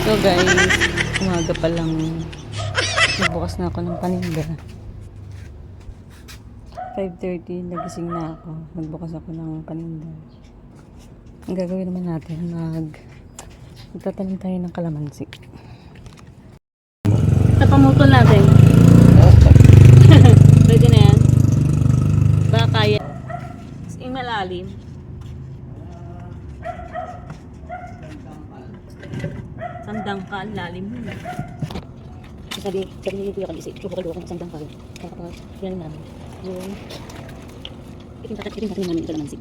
So guys, umaga pa lang nagbukas na ako ng paninda. 5:30, nagising na ako. Nagbukas ako ng paninda. Ang gagawin naman natin, magtatanim tayo ng kalamansi. Sa pamutol natin. Pwede na yan. Baka kaya. Yung malalim. Sandangkal, lalim mo. Sabi niyo kuya kami, subukal ko ng sandangkal. Kapag yan namin. Yung itin namin ito naman si.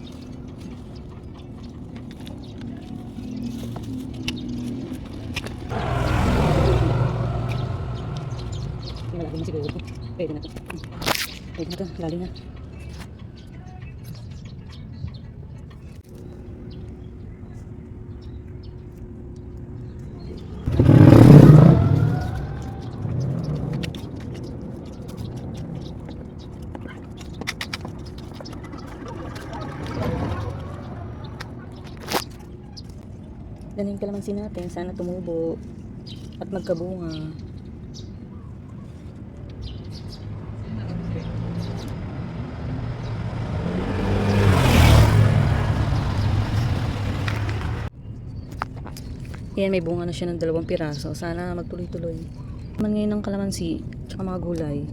Malalim na siguro. Pwede na to. Pwede na to, lalim na. Galing kalamansi natin, sana tumubo at magkabunga. Yan, may bunga na siya ng 2 piraso. Sana magtuloy-tuloy. Naman ngayon ng kalamansi, tsaka mga gulay.